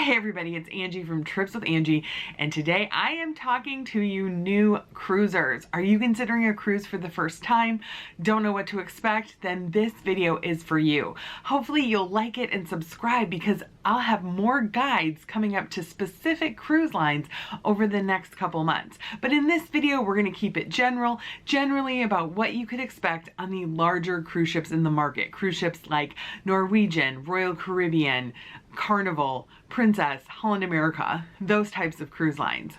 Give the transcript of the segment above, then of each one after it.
Hey everybody, it's Angie from Trips with Angie, and today I am talking to you new cruisers. Are you considering a cruise for the first time? Don't know what to expect? Then this video is for you. Hopefully you'll like it and subscribe because I'll have more guides coming up to specific cruise lines over the next couple months. But in this video, we're going to keep it generally about what you could expect on the larger cruise ships in the market. Cruise ships like Norwegian, Royal Caribbean, Carnival, Princess, Holland America, those types of cruise lines.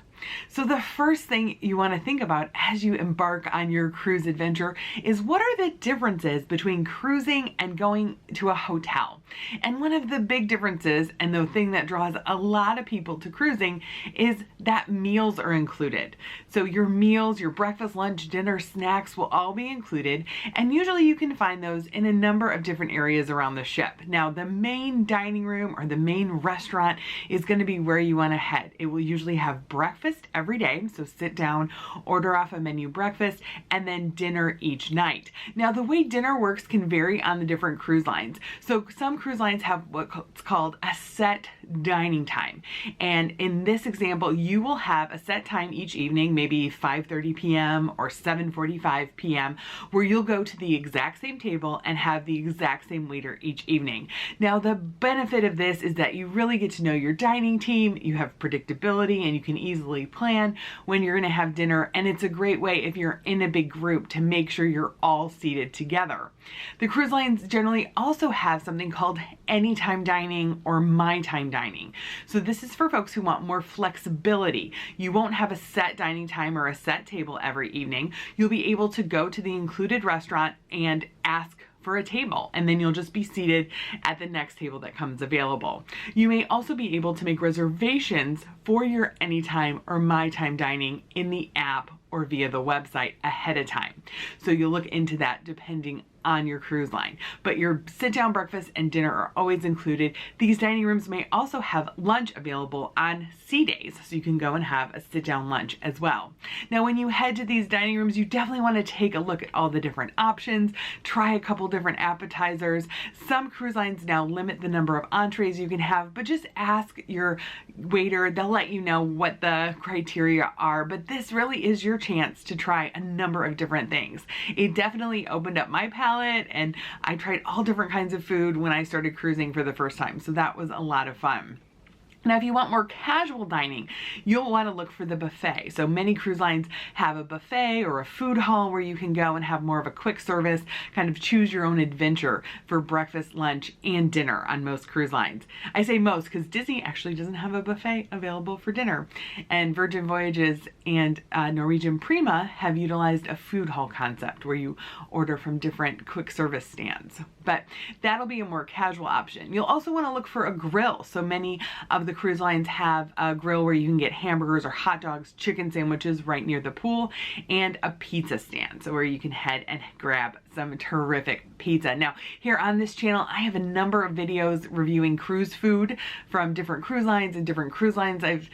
So the first thing you want to think about as you embark on your cruise adventure is what are the differences between cruising and going to a hotel? And one of the big differences, and the thing that draws a lot of people to cruising, is that meals are included. So your meals, your breakfast, lunch, dinner, snacks will all be included, and usually you can find those in a number of different areas around the ship. Now the main dining room or the main restaurant is going to be where you want to head. It will usually have breakfast every day, so sit down, order off a menu breakfast, and then dinner each night. Now the way dinner works can vary on the different cruise lines. So some cruise lines have what's called a set dining time, and in this example you will have a set time each evening, maybe 5:30 p.m. or 7:45 p.m. where you'll go to the exact same table and have the exact same waiter each evening. Now the benefit of this is that you really get to know your dining team, you have predictability, and you can easily plan when you're going to have dinner, and it's a great way if you're in a big group to make sure you're all seated together. The cruise lines generally also have something called anytime dining or my time dining. So this is for folks who want more flexibility. You won't have a set dining time or a set table every evening. You'll be able to go to the included restaurant and ask for a table, and then you'll just be seated at the next table that comes available. You may also be able to make reservations for your anytime or my time dining in the app or via the website ahead of time. So you'll look into that depending on your cruise line. But your sit-down breakfast and dinner are always included. These dining rooms may also have lunch available on sea days, so you can go and have a sit-down lunch as well. Now when you head to these dining rooms, you definitely want to take a look at all the different options, try a couple different appetizers. Some cruise lines now limit the number of entrees you can have, but just ask your waiter. They'll let you know what the criteria are, but this really is your chance to try a number of different things. It definitely opened up my palate, and I tried all different kinds of food when I started cruising for the first time, so that was a lot of fun. Now, if you want more casual dining, you'll want to look for the buffet. So many cruise lines have a buffet or a food hall where you can go and have more of a quick service, kind of choose your own adventure for breakfast, lunch, and dinner on most cruise lines. I say most because Disney actually doesn't have a buffet available for dinner. And Virgin Voyages and Norwegian Prima have utilized a food hall concept where you order from different quick service stands. But that'll be a more casual option. You'll also want to look for a grill. So many of the cruise lines have a grill where you can get hamburgers or hot dogs, chicken sandwiches right near the pool, and a pizza stand, so where you can head and grab some terrific pizza. Now here on this channel I have a number of videos reviewing cruise food from different cruise lines and different cruise lines I've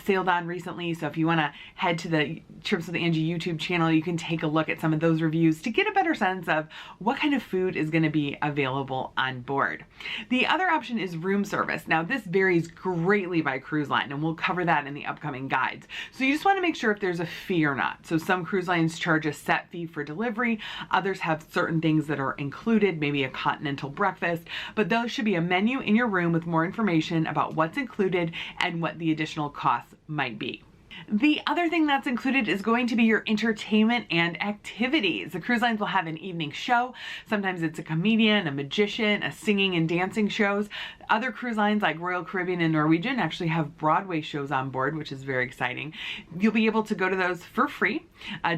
sailed on recently, so if you want to head to the Trips with Angie YouTube channel, you can take a look at some of those reviews to get a better sense of what kind of food is going to be available on board. The other option is room service. Now this varies greatly by cruise line, and we'll cover that in the upcoming guides. So you just want to make sure if there's a fee or not. So some cruise lines charge a set fee for delivery, others have certain things that are included, maybe a continental breakfast, but those should be a menu in your room with more information about what's included and what the additional costs might be. The other thing that's included is going to be your entertainment and activities. The cruise lines will have an evening show. Sometimes it's a comedian, a magician, a singing and dancing shows. Other cruise lines like Royal Caribbean and Norwegian actually have Broadway shows on board, which is very exciting. You'll be able to go to those for free.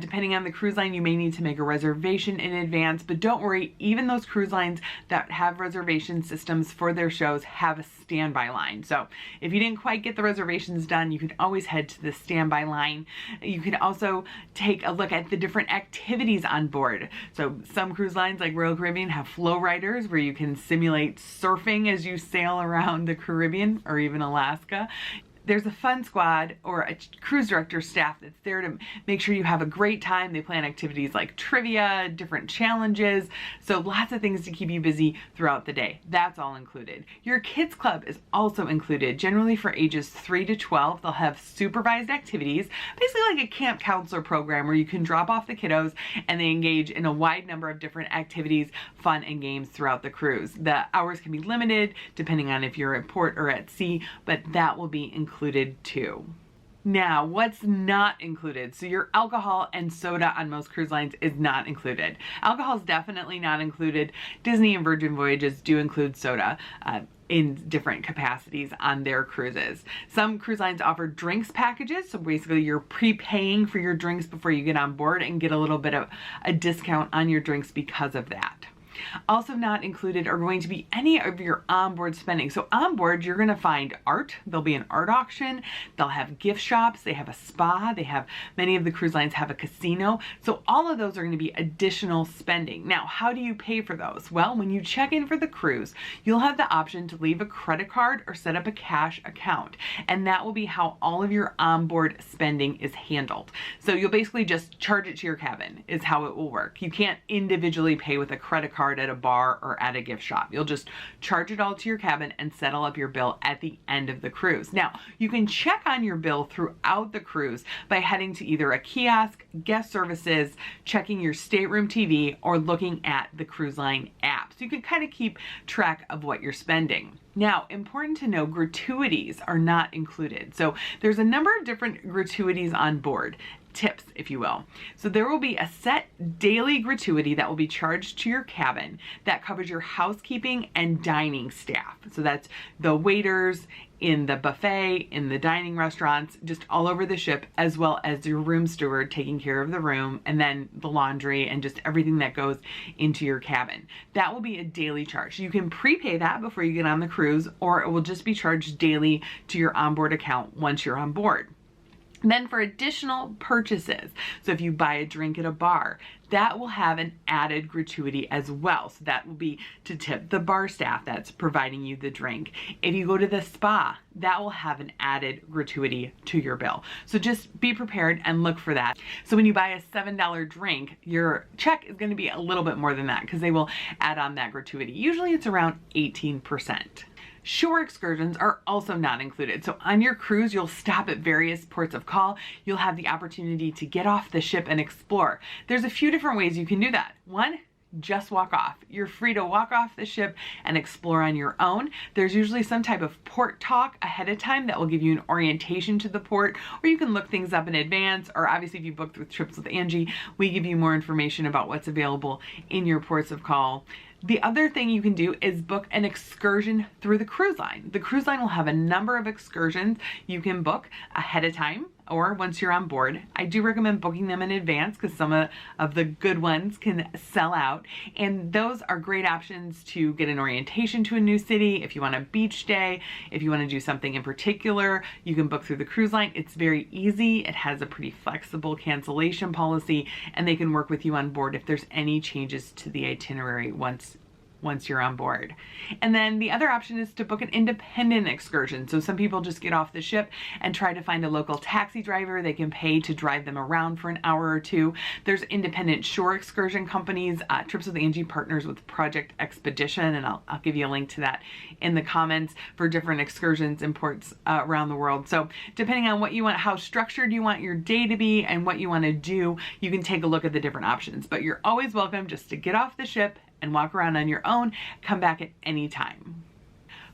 Depending on the cruise line, you may need to make a reservation in advance, but don't worry, even those cruise lines that have reservation systems for their shows have a standby line. So if you didn't quite get the reservations done, you can always head to the standby line. You can also take a look at the different activities on board. So some cruise lines like Royal Caribbean have flow riders where you can simulate surfing as you sail around the Caribbean or even Alaska. There's a fun squad or a cruise director staff that's there to make sure you have a great time. They plan activities like trivia, different challenges, so lots of things to keep you busy throughout the day. That's all included. Your kids club is also included. Generally for ages 3 to 12, they'll have supervised activities, basically like a camp counselor program where you can drop off the kiddos and they engage in a wide number of different activities, fun, and games throughout the cruise. The hours can be limited depending on if you're at port or at sea, but that will be included too. Now, what's not included? So your alcohol and soda on most cruise lines is not included. Alcohol is definitely not included. Disney and Virgin Voyages do include soda in different capacities on their cruises. Some cruise lines offer drinks packages, so basically you're prepaying for your drinks before you get on board and get a little bit of a discount on your drinks because of that. Also not included are going to be any of your onboard spending. So onboard, you're going to find art. There'll be an art auction. They'll have gift shops. They have a spa. Many of the cruise lines have a casino. So all of those are going to be additional spending. Now, how do you pay for those? Well, when you check in for the cruise, you'll have the option to leave a credit card or set up a cash account. And that will be how all of your onboard spending is handled. So you'll basically just charge it to your cabin is how it will work. You can't individually pay with a credit card at a bar or at a gift shop. You'll just charge it all to your cabin and settle up your bill at the end of the cruise. Now, you can check on your bill throughout the cruise by heading to either a kiosk, guest services, checking your stateroom TV, or looking at the cruise line app. So you can kind of keep track of what you're spending. Now, important to know, gratuities are not included. So there's a number of different gratuities on board. Tips, if you will. So there will be a set daily gratuity that will be charged to your cabin that covers your housekeeping and dining staff. So that's the waiters in the buffet, in the dining restaurants, just all over the ship, as well as your room steward taking care of the room, and then the laundry and just everything that goes into your cabin. That will be a daily charge. You can prepay that before you get on the cruise, or it will just be charged daily to your onboard account once you're on board. Then for additional purchases, so if you buy a drink at a bar, that will have an added gratuity as well. So that will be to tip the bar staff that's providing you the drink. If you go to the spa, that will have an added gratuity to your bill. So just be prepared and look for that. So when you buy a $7 drink, your check is going to be a little bit more than that because they will add on that gratuity. Usually it's around 18%. Shore excursions are also not included. So on your cruise, you'll stop at various ports of call. You'll have the opportunity to get off the ship and explore. There's a few different ways you can do that. One, just walk off. You're free to walk off the ship and explore on your own. There's usually some type of port talk ahead of time that will give you an orientation to the port, or you can look things up in advance, or obviously if you booked with Trips with Angie, we give you more information about what's available in your ports of call. The other thing you can do is book an excursion through the cruise line. The cruise line will have a number of excursions you can book ahead of time or once you're on board. I do recommend booking them in advance because some of the good ones can sell out. And those are great options to get an orientation to a new city. If you want a beach day, if you want to do something in particular, you can book through the cruise line. It's very easy. It has a pretty flexible cancellation policy, and they can work with you on board if there's any changes to the itinerary once you're on board. And then the other option is to book an independent excursion. So some people just get off the ship and try to find a local taxi driver they can pay to drive them around for an hour or two. There's independent shore excursion companies. Trips with Angie partners with Project Expedition, and I'll give you a link to that in the comments for different excursions in ports around the world. So depending on what you want, how structured you want your day to be and what you want to do, you can take a look at the different options. But you're always welcome just to get off the ship and walk around on your own, come back at any time.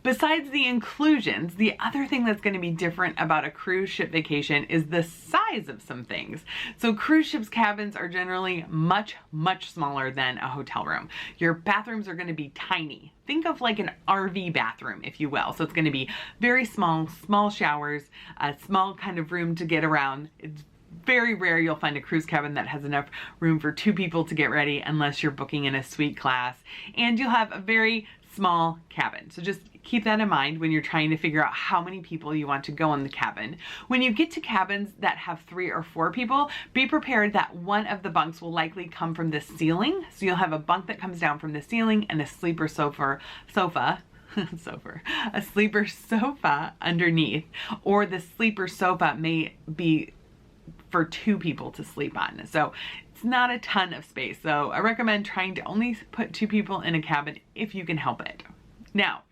Besides the inclusions, the other thing that's going to be different about a cruise ship vacation is the size of some things. So cruise ships cabins are generally much, much smaller than a hotel room. Your bathrooms are going to be tiny. Think of like an RV bathroom, if you will. So it's going to be very small showers, a small kind of room to get around. It's very rare you'll find a cruise cabin that has enough room for 2 people to get ready unless you're booking in a suite class, and you'll have a very small cabin. So just keep that in mind when you're trying to figure out how many people you want to go in the cabin. When you get to cabins that have 3 or 4 people, be prepared that one of the bunks will likely come from the ceiling. So you'll have a bunk that comes down from the ceiling and a sleeper sofa a sleeper sofa underneath, or the sleeper sofa may be for 2 people to sleep on. So it's not a ton of space. So I recommend trying to only put 2 people in a cabin if you can help it. Now,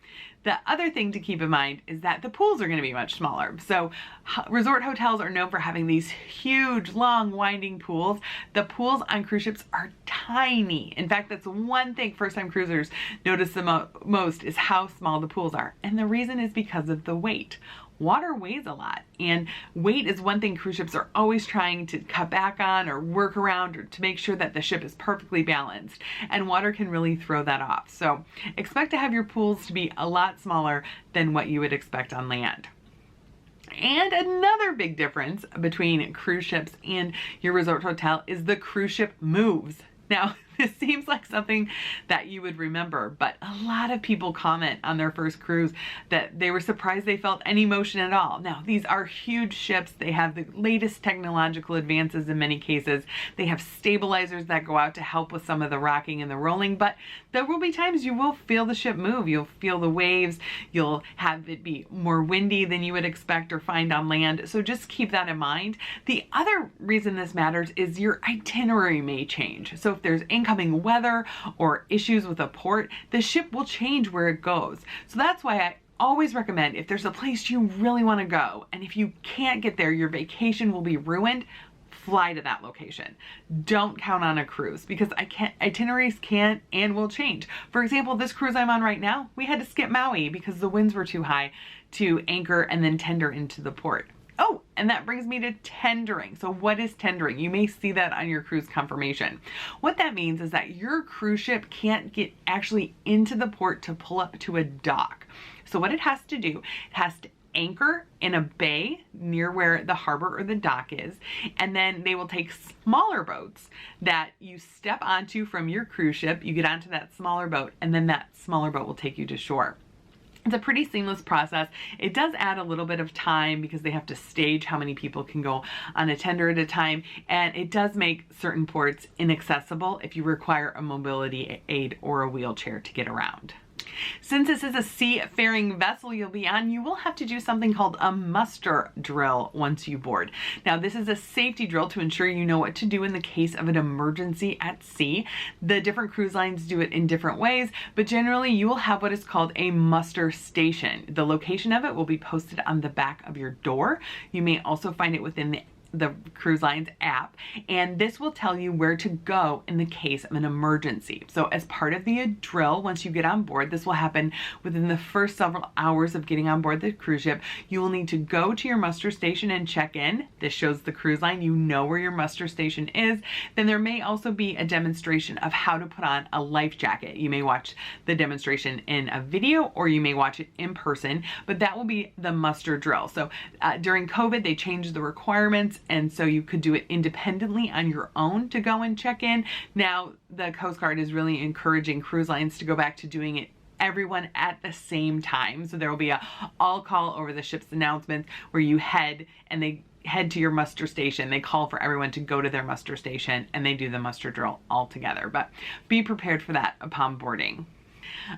the other thing to keep in mind is that the pools are going to be much smaller. So resort hotels are known for having these huge, long, winding pools. The pools on cruise ships are tiny. In fact, that's one thing first-time cruisers notice the most is how small the pools are. And the reason is because of the weight. Water weighs a lot, and weight is one thing cruise ships are always trying to cut back on or work around or to make sure that the ship is perfectly balanced, and water can really throw that off. So expect to have your pools to be a lot smaller than what you would expect on land. And another big difference between cruise ships and your resort hotel is the cruise ship moves. Now, this seems like something that you would remember, but a lot of people comment on their first cruise that they were surprised they felt any motion at all. Now, these are huge ships. They have the latest technological advances in many cases. They have stabilizers that go out to help with some of the rocking and the rolling, but there will be times you will feel the ship move. You'll feel the waves. You'll have it be more windy than you would expect or find on land. So just keep that in mind. The other reason this matters is your itinerary may change. So if there's incoming weather or issues with a port, the ship will change where it goes. So that's why I always recommend, if there's a place you really want to go, and if you can't get there, your vacation will be ruined, fly to that location. Don't count on a cruise, because itineraries can and will change. For example, this cruise I'm on right now, we had to skip Maui because the winds were too high to anchor and then tender into the port. Oh, and that brings me to tendering. So what is tendering? You may see that on your cruise confirmation. What that means is that your cruise ship can't get actually into the port to pull up to a dock. So what it has to do, it has to anchor in a bay near where the harbor or the dock is, and then they will take smaller boats that you step onto from your cruise ship. You get onto that smaller boat, and then that smaller boat will take you to shore. It's a pretty seamless process. It does add a little bit of time because they have to stage how many people can go on a tender at a time, and it does make certain ports inaccessible if you require a mobility aid or a wheelchair to get around. Since this is a seafaring vessel you'll be on, you will have to do something called a muster drill once you board. Now, this is a safety drill to ensure you know what to do in the case of an emergency at sea. The different cruise lines do it in different ways, but generally you will have what is called a muster station. The location of it will be posted on the back of your door. You may also find it within the cruise line's app, and this will tell you where to go in the case of an emergency. So as part of the drill, once you get on board, this will happen within the first several hours of getting on board the cruise ship. You will need to go to your muster station and check in. This shows the cruise line, you know where your muster station is. Then there may also be a demonstration of how to put on a life jacket. You may watch the demonstration in a video, or you may watch it in person, but that will be the muster drill. So during COVID, they changed the requirements, and so you could do it independently on your own to go and check in. Now, the Coast Guard is really encouraging cruise lines to go back to doing it everyone at the same time. So there will be a all call over the ship's announcements where you head to your muster station. They call for everyone to go to their muster station, and they do the muster drill all together. But be prepared for that upon boarding.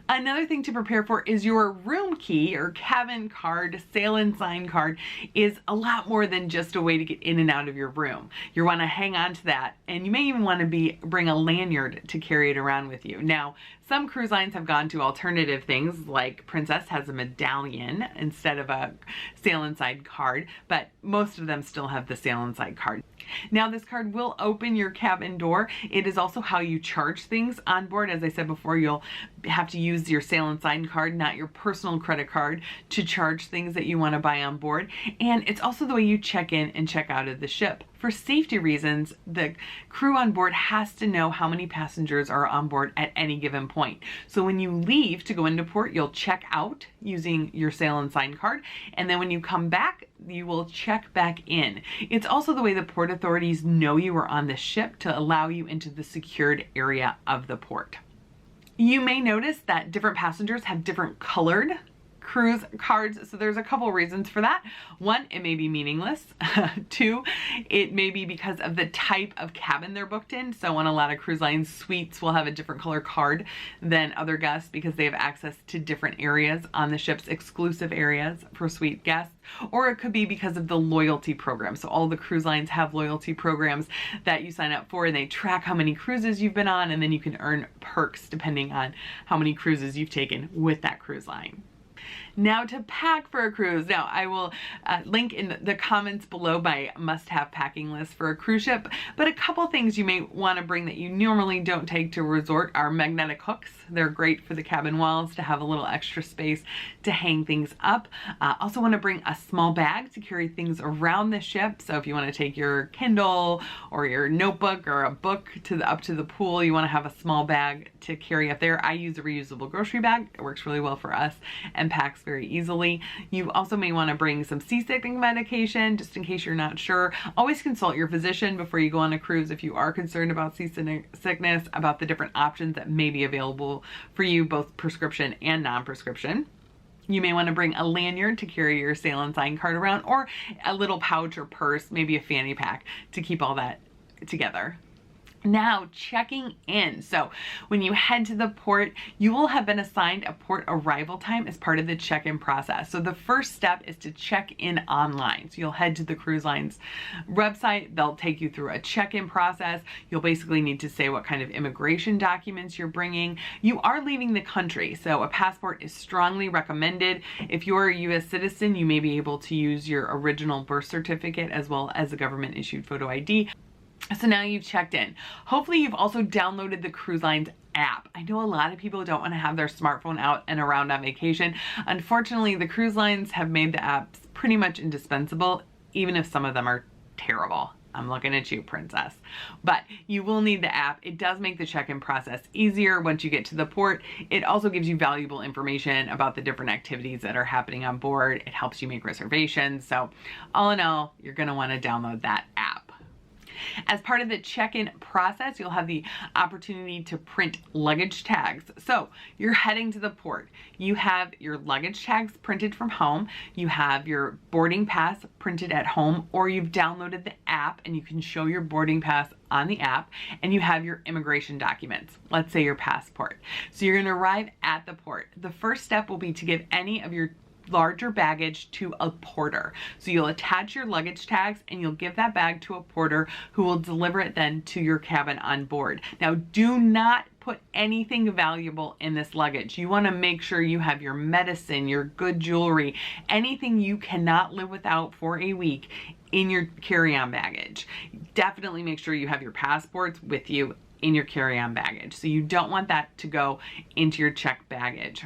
Another thing to prepare for is your room key or cabin card, sail and sign card is a lot more than just a way to get in and out of your room. You want to hang on to that, and you may even want to bring a lanyard to carry it around with you. Now, some cruise lines have gone to alternative things, like Princess has a medallion instead of a sail and sign card, but most of them still have the sail and sign card. Now, this card will open your cabin door. It is also how you charge things on board. As I said before, you'll have to use your sail and sign card, not your personal credit card, to charge things that you want to buy on board. And it's also the way you check in and check out of the ship. For safety reasons, the crew on board has to know how many passengers are on board at any given point. So when you leave to go into port, you'll check out using your sail and sign card, and then when you come back, you will check back in. It's also the way the port authorities know you are on the ship to allow you into the secured area of the port. You may notice that different passengers have different colored cruise cards. So there's a couple reasons for that. One, it may be meaningless. Two, it may be because of the type of cabin they're booked in. So on a lot of cruise lines, suites will have a different color card than other guests because they have access to different areas on the ship's exclusive areas for suite guests. Or it could be because of the loyalty program. So all the cruise lines have loyalty programs that you sign up for, and they track how many cruises you've been on, and then you can earn perks depending on how many cruises you've taken with that cruise line. Now to pack for a cruise. Now I will link in the comments below my must-have packing list for a cruise ship, but a couple things you may want to bring that you normally don't take to a resort are magnetic hooks. They're great for the cabin walls to have a little extra space to hang things up. Also want to bring a small bag to carry things around the ship. So if you want to take your Kindle or your notebook or a book up to the pool, you want to have a small bag to carry up there. I use a reusable grocery bag. It works really well for us and packs very easily. You also may want to bring some seasickness medication just in case you're not sure. Always consult your physician before you go on a cruise if you are concerned about seasickness, about the different options that may be available for you, both prescription and non-prescription. You may want to bring a lanyard to carry your sail and sign card around, or a little pouch or purse, maybe a fanny pack to keep all that together. Now, checking in. So when you head to the port, you will have been assigned a port arrival time as part of the check-in process. So the first step is to check in online. So you'll head to the cruise line's website. They'll take you through a check-in process. You'll basically need to say what kind of immigration documents you're bringing. You are leaving the country, so a passport is strongly recommended. If you're a U.S. citizen, you may be able to use your original birth certificate as well as a government-issued photo ID. So now you've checked in. Hopefully you've also downloaded the cruise line's app. I know a lot of people don't want to have their smartphone out and around on vacation. Unfortunately, the cruise lines have made the apps pretty much indispensable, even if some of them are terrible. I'm looking at you, princess. But you will need the app. It does make the check-in process easier once you get to the port. It also gives you valuable information about the different activities that are happening on board. It helps you make reservations. So all in all, you're going to want to download that app. As part of the check-in process, you'll have the opportunity to print luggage tags. So you're heading to the port. You have your luggage tags printed from home. You have your boarding pass printed at home, or you've downloaded the app and you can show your boarding pass on the app, and you have your immigration documents, let's say your passport. So you're going to arrive at the port. The first step will be to give any of your larger baggage to a porter. So you'll attach your luggage tags and you'll give that bag to a porter who will deliver it then to your cabin on board. Now, do not put anything valuable in this luggage. You want to make sure you have your medicine, your good jewelry, anything you cannot live without for a week in your carry-on baggage. Definitely make sure you have your passports with you in your carry-on baggage. So you don't want that to go into your checked baggage.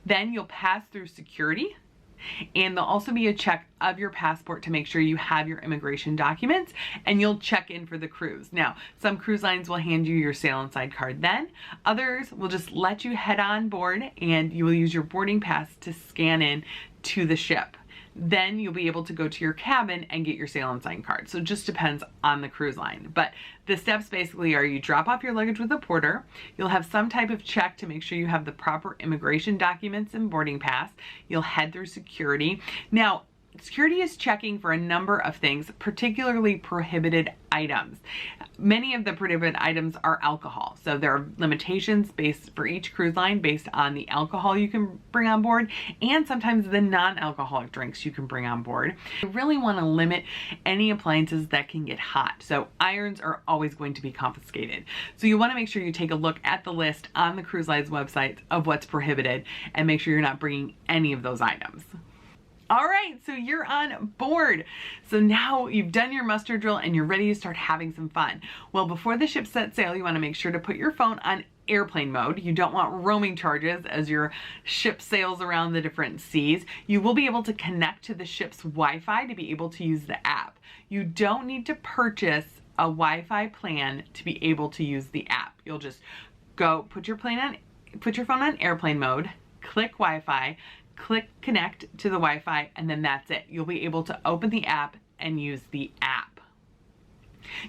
Then you'll pass through security, and there'll also be a check of your passport to make sure you have your immigration documents, and you'll check in for the cruise. Now, some cruise lines will hand you your sail and side card then. Others will just let you head on board, and you will use your boarding pass to scan in to the ship. Then you'll be able to go to your cabin and get your sail and sign card. So it just depends on the cruise line. But the steps basically are: you drop off your luggage with a porter. You'll have some type of check to make sure you have the proper immigration documents and boarding pass. You'll head through security. Now, security is checking for a number of things, particularly prohibited items. Many of the prohibited items are alcohol. So there are limitations based for each cruise line based on the alcohol you can bring on board, and sometimes the non-alcoholic drinks you can bring on board. You really want to limit any appliances that can get hot. So irons are always going to be confiscated. So you want to make sure you take a look at the list on the cruise line's website of what's prohibited and make sure you're not bringing any of those items. All right, so you're on board. So now you've done your muster drill and you're ready to start having some fun. Well, before the ship sets sail, you want to make sure to put your phone on airplane mode. You don't want roaming charges as your ship sails around the different seas. You will be able to connect to the ship's Wi-Fi to be able to use the app. You don't need to purchase a Wi-Fi plan to be able to use the app. You'll just go put your phone on airplane mode, click Wi-Fi, click connect to the Wi-Fi, and then that's it. You'll be able to open the app and use the app.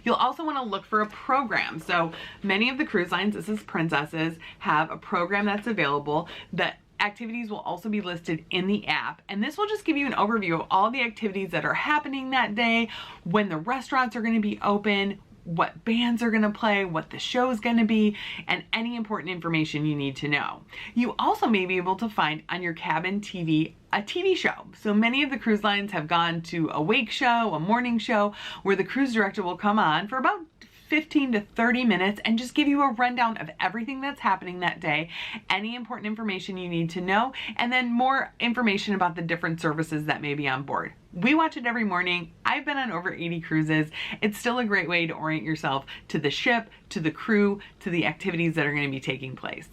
You'll also want to look for a program. So many of the cruise lines, this is Princesses, have a program that's available. The Activities will also be listed in the app, and this will just give you an overview of all the activities that are happening that day, when the restaurants are going to be open, what bands are going to play, what the show is going to be, and any important information you need to know. You also may be able to find on your cabin TV a TV show. So many of the cruise lines have gone to a wake show, a morning show, where the cruise director will come on for about 15 to 30 minutes and just give you a rundown of everything that's happening that day, any important information you need to know, and then more information about the different services that may be on board. We watch it every morning. I've been on over 80 cruises. It's still a great way to orient yourself to the ship, to the crew, to the activities that are going to be taking place.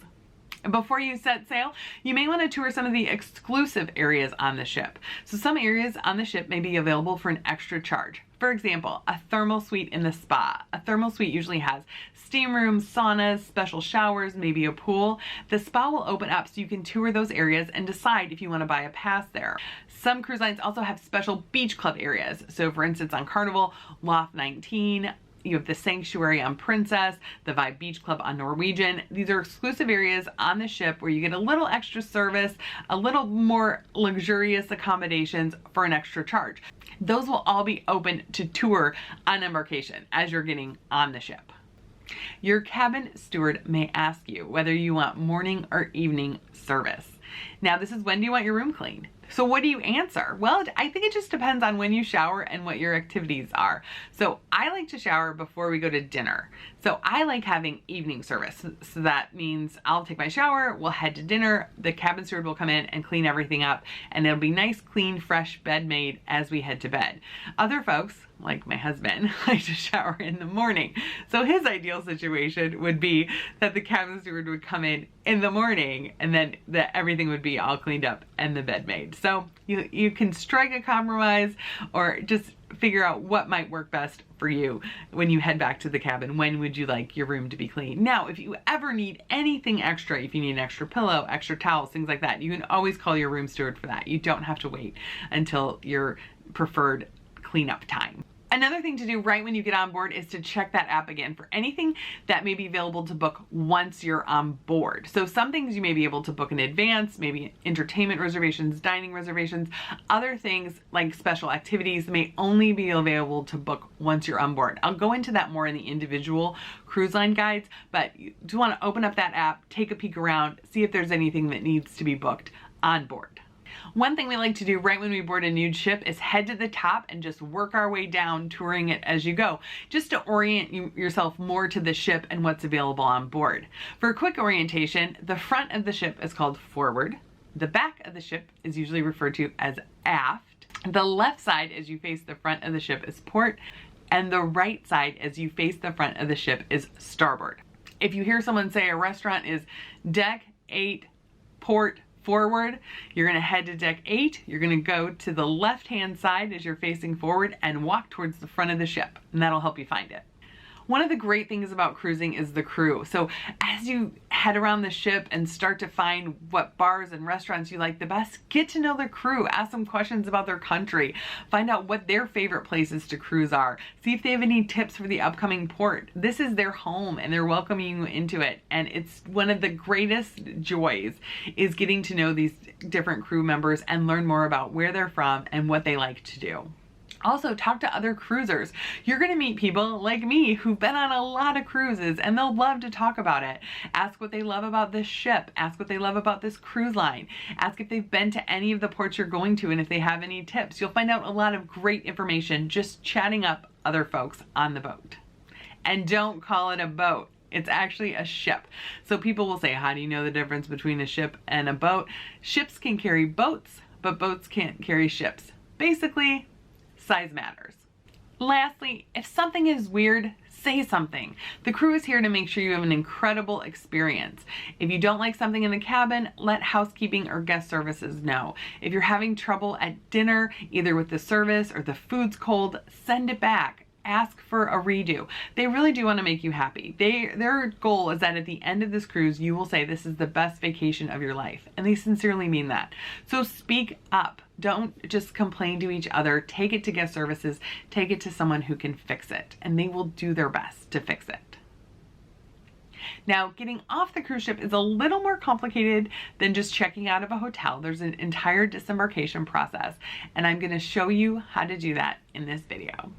Before you set sail, you may want to tour some of the exclusive areas on the ship. So some areas on the ship may be available for an extra charge. For example, a thermal suite in the spa. A thermal suite usually has steam rooms, saunas, special showers, maybe a pool. The spa will open up so you can tour those areas and decide if you want to buy a pass there. Some cruise lines also have special beach club areas. So for instance, on Carnival, Loft 19, you have the Sanctuary on Princess, the Vibe Beach Club on Norwegian. These are exclusive areas on the ship where you get a little extra service, a little more luxurious accommodations for an extra charge. Those will all be open to tour on embarkation as you're getting on the ship. Your cabin steward may ask you whether you want morning or evening service. Now, this is, when do you want your room cleaned? So what do you answer? Well, I think it just depends on when you shower and what your activities are. So I like to shower before we go to dinner. So I like having evening service. So that means I'll take my shower, we'll head to dinner, the cabin steward will come in and clean everything up, and it'll be nice, clean, fresh bed made as we head to bed. Other folks, like my husband, like to shower in the morning. So his ideal situation would be that the cabin steward would come in the morning, and then everything would be all cleaned up and the bed made. So you can strike a compromise or just figure out what might work best for you when you head back to the cabin. When would you like your room to be clean? Now, if you ever need anything extra, if you need an extra pillow, extra towels, things like that, you can always call your room steward for that. You don't have to wait until your preferred cleanup time. Another thing to do right when you get on board is to check that app again for anything that may be available to book once you're on board. So some things you may be able to book in advance, maybe entertainment reservations, dining reservations. Other things like special activities may only be available to book once you're on board. I'll go into that more in the individual cruise line guides, but you do want to open up that app, take a peek around, see if there's anything that needs to be booked on board. One thing we like to do right when we board a new ship is head to the top and just work our way down, touring it as you go, just to orient yourself more to the ship and what's available on board. For a quick orientation, the front of the ship is called forward. The back of the ship is usually referred to as aft. The left side as you face the front of the ship is port, and the right side as you face the front of the ship is starboard. If you hear someone say a restaurant is deck 8, port, forward, you're going to head to deck 8. You're going to go to the left hand side as you're facing forward and walk towards the front of the ship, and that'll help you find it. One of the great things about cruising is the crew. So as you head around the ship and start to find what bars and restaurants you like the best, get to know the crew, ask them questions about their country, find out what their favorite places to cruise are, see if they have any tips for the upcoming port. This is their home and they're welcoming you into it. And it's one of the greatest joys is getting to know these different crew members and learn more about where they're from and what they like to do. Also, talk to other cruisers. You're going to meet people like me who've been on a lot of cruises and they'll love to talk about it. Ask what they love about this ship. Ask what they love about this cruise line. Ask if they've been to any of the ports you're going to and if they have any tips. You'll find out a lot of great information just chatting up other folks on the boat. And don't call it a boat. It's actually a ship. So people will say, how do you know the difference between a ship and a boat? Ships can carry boats, but boats can't carry ships. Basically, size matters. Lastly, if something is weird, say something. The crew is here to make sure you have an incredible experience. If you don't like something in the cabin, let housekeeping or guest services know. If you're having trouble at dinner, either with the service or the food's cold, send it back. Ask for a redo. They really do want to make you happy. Their goal is that at the end of this cruise, you will say this is the best vacation of your life. And they sincerely mean that. So speak up. Don't just complain to each other. Take it to guest services. Take it to someone who can fix it. And they will do their best to fix it. Now, getting off the cruise ship is a little more complicated than just checking out of a hotel. There's an entire disembarkation process, and I'm going to show you how to do that in this video.